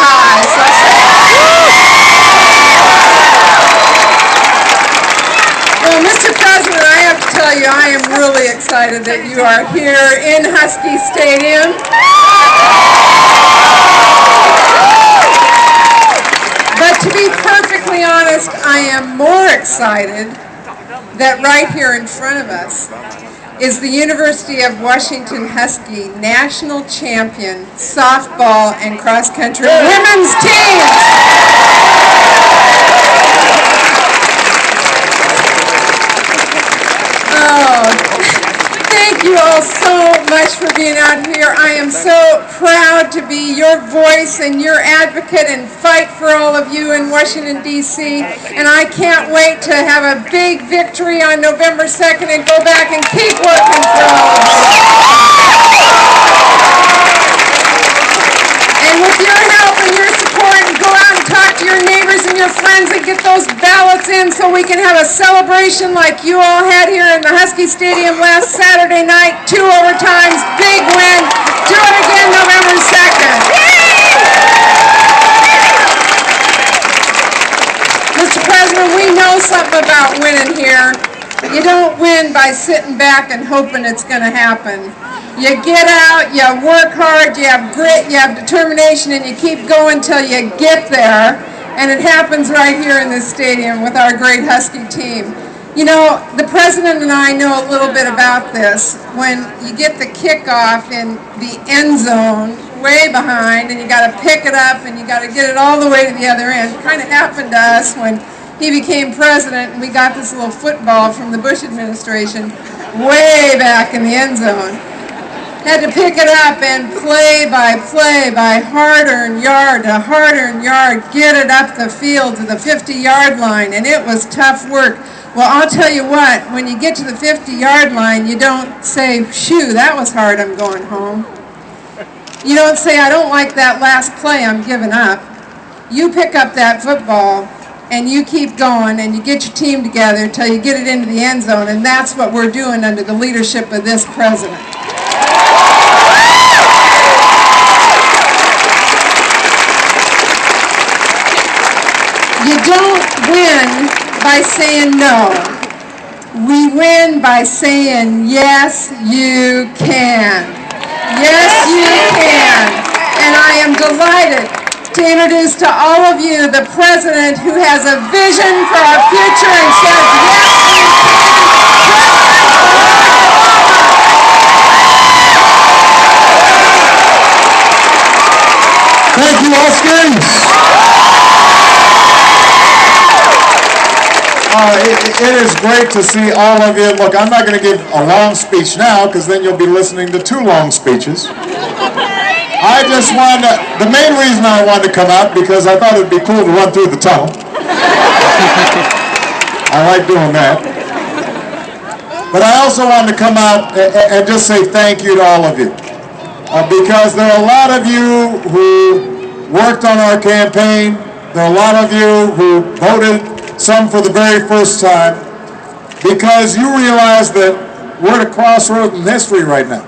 hi. So well, Mr. President, I have to tell you, I am really excited that you are here in Huskies Stadium. But to be perfectly honest, I am more excited that right here in front of us is the University of Washington Husky national champion softball and cross-country women's teams. Oh, thank you all so much for being out here. I am so proud to be your voice and your advocate and fight for all of you in Washington, D.C. And I can't wait to have a big victory on November 2nd and go back and keep working for all of you. And with your help and your support, and go out and talk to your neighbors and your friends and get those ballots in so we can have a celebration like you all had here in the Huskies Stadium last Saturday night. 2 overtimes, big win. Do it again November 2nd. Mr. President, we know something about winning here. You don't win by sitting back and hoping it's going to happen. You get out, you work hard, you have grit, you have determination, and you keep going till you get there. And it happens right here in this stadium with our great Husky team. You know, the President and I know a little bit about this. When you get the kickoff in the end zone, way behind, and you got to pick it up and you got to get it all the way to the other end. It kind of happened to us when he became president and we got this little football from the Bush administration way back in the end zone. Had to pick it up and play by hard-earned yard to hard-earned yard, get it up the field to the 50-yard line, and it was tough work. Well, I'll tell you what, when you get to the 50-yard line, you don't say, shoo, that was hard, I'm going home. You don't say, I don't like that last play, I'm giving up. You pick up that football and you keep going and you get your team together until you get it into the end zone, and that's what we're doing under the leadership of this president. You don't win by saying no. We win by saying, yes, you can. Yes, you can. And I am delighted to introduce to all of you the president who has a vision for our future and says, yes, you can. Thank you, Huskies. It is great to see all of you. Look, I'm not going to give a long speech now because then you'll be listening to 2 long speeches. I just wanted to, the main reason I wanted to come out because I thought it would be cool to run through the tunnel. I like doing that. But I also wanted to come out and just say thank you to all of you. Because there are a lot of you who worked on our campaign. There are a lot of you who voted, some for the very first time, because you realize that we're at a crossroads in history right now.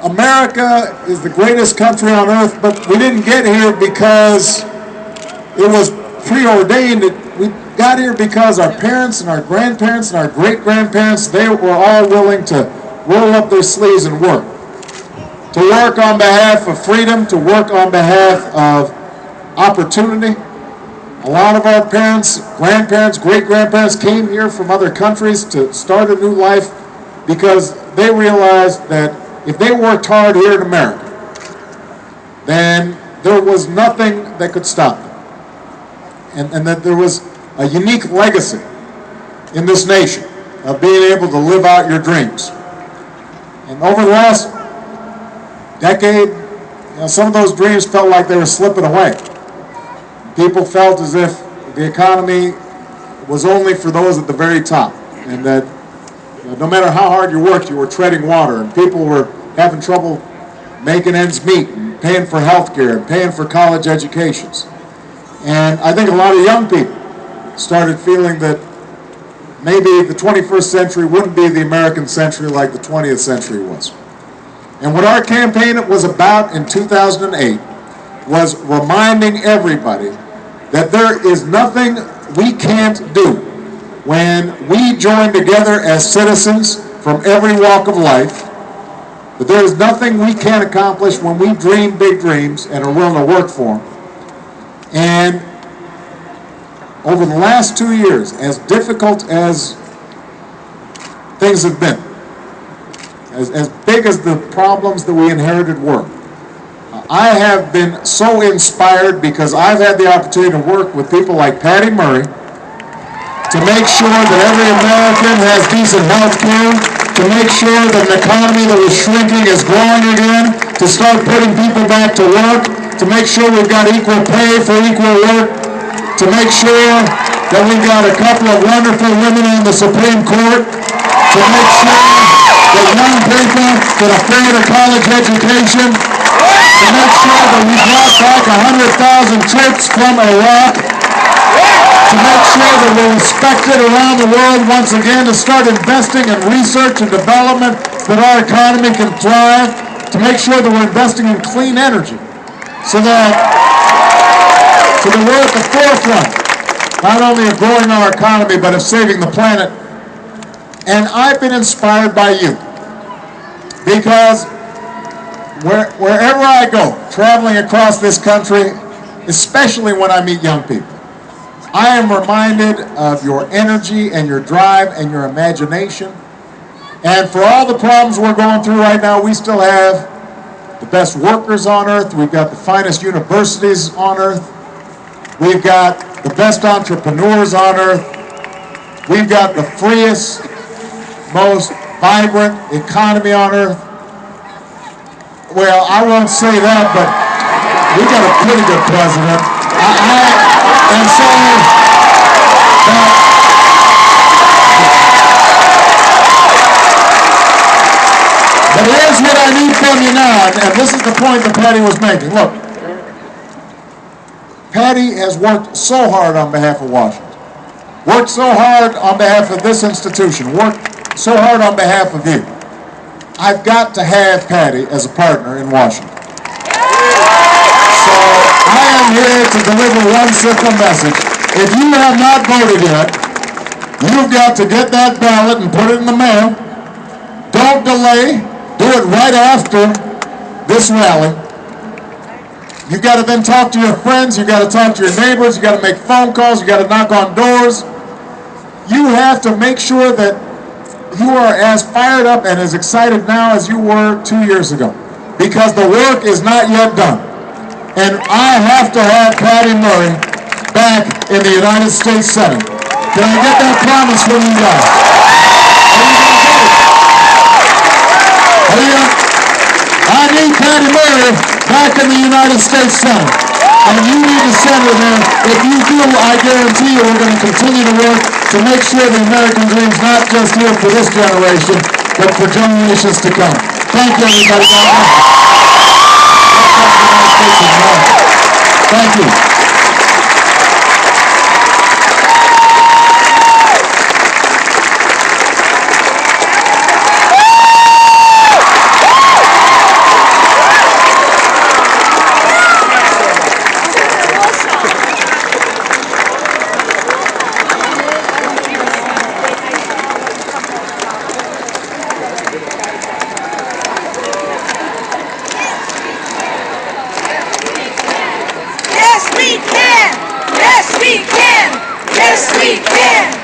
America is the greatest country on earth, but we didn't get here because it was preordained. We got here because our parents and our grandparents and our great-grandparents, they were all willing to roll up their sleeves and work. To work on behalf of freedom, to work on behalf of opportunity. A lot of our parents, grandparents, great-grandparents came here from other countries to start a new life because they realized that if they worked hard here in America, then there was nothing that could stop them. And that there was a unique legacy in this nation of being able to live out your dreams. And over the last decade, some of those dreams felt like they were slipping away. People felt as if the economy was only for those at the very top, and that no matter how hard you worked, you were treading water, and people were having trouble making ends meet, and paying for health care, and paying for college educations. And I think a lot of young people started feeling that maybe the 21st century wouldn't be the American century like the 20th century was. And what our campaign was about in 2008 was reminding everybody that there is nothing we can't do when we join together as citizens from every walk of life. But there is nothing we can't accomplish when we dream big dreams and are willing to work for them. And over the last 2 years, as difficult as things have been, as big as the problems that we inherited were, I have been so inspired because I've had the opportunity to work with people like Patty Murray to make sure that every American has decent health care, to make sure that an economy that was shrinking is growing again, to start putting people back to work, to make sure we've got equal pay for equal work, to make sure that we've got a couple of wonderful women on the Supreme Court, to make sure that young people can afford a college education, to make sure that we brought back 100,000 troops from Iraq, to make sure that we're respected around the world once again, to start investing in research and development that our economy can thrive, to make sure that we're investing in clean energy so that we're at the forefront not only of growing our economy but of saving the planet. And I've been inspired by you because wherever I go, traveling across this country, especially when I meet young people, I am reminded of your energy and your drive and your imagination. And for all the problems we're going through right now, we still have the best workers on earth. We've got the finest universities on earth. We've got the best entrepreneurs on earth. We've got the freest, most vibrant economy on earth. Well, I won't say that, but we got a pretty good president. And so, but here's what I need from you now, and this is the point that Patty was making. Look, Patty has worked so hard on behalf of Washington, worked so hard on behalf of this institution, worked so hard on behalf of you. I've got to have Patty as a partner in Washington. So I am here to deliver one simple message. If you have not voted yet, you've got to get that ballot and put it in the mail. Don't delay. Do it right after this rally. You've got to then talk to your friends. You've got to talk to your neighbors. You've got to make phone calls. You've got to knock on doors. You have to make sure that you are as fired up and as excited now as you were 2 years ago, because the work is not yet done. And I have to have Patty Murray back in the United States Senate. Can I get that promise from you guys? Are you going to vote? I need Patty Murray back in the United States Senate. And you need to send her there. If you do, I guarantee you we're going to continue to work to make sure the American dream's not just here for this generation, but for generations to come. Thank you, everybody. Thank you. Yes, we can! Yes, we can!